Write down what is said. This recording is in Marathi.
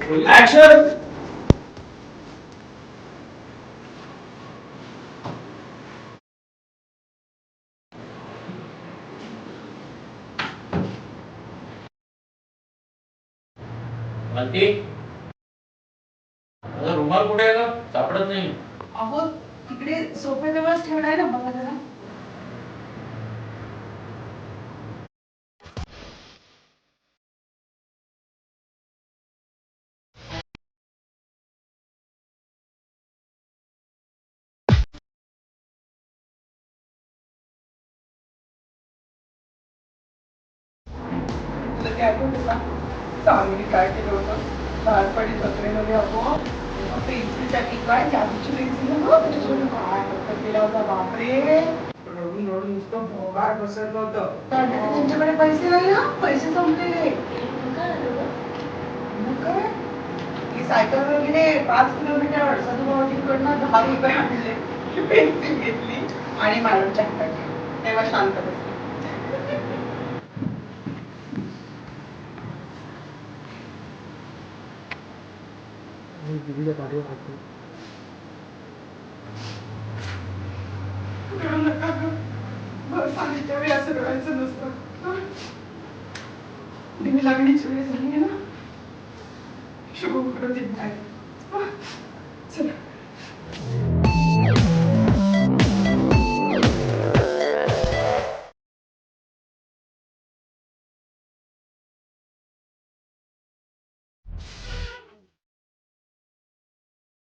ऍक्शन. मालती, माझा रुमाल कुठे आहे का? सापडत नाही. अहो तिकडे सोफ्याजवळच ठेवला आहे ना, बघा जरा. तुला ते आठवतं का? सावंतने काय केलं होतं? लहानपणी जत्रेमध्ये अगो पेन्सिलसाठी काय जादूची पेन्सिल ना गं, त्याच्यासोबत काय हरकत केला होता बापरे. रडून रडून नुसतं भोगार बसवलं होतं. त्यांच्याकडे पैसे नाही ना, पैसे संपलेले. मग काय? ती सायकलवर गेले 5 किलोमीटर, सदुभावजींकडनं 10 रुपये आणले, पेन्सिल घेतली आणि मॅडमच्या हातात ठेवली. तेव्हा शांत बसली. रडू नका गं. बरं सांगितल्या वेळी असं रडायचं नसतं. हं? दिवी लागण्याची वेळ झाली आहे ना, शुभ करून चला.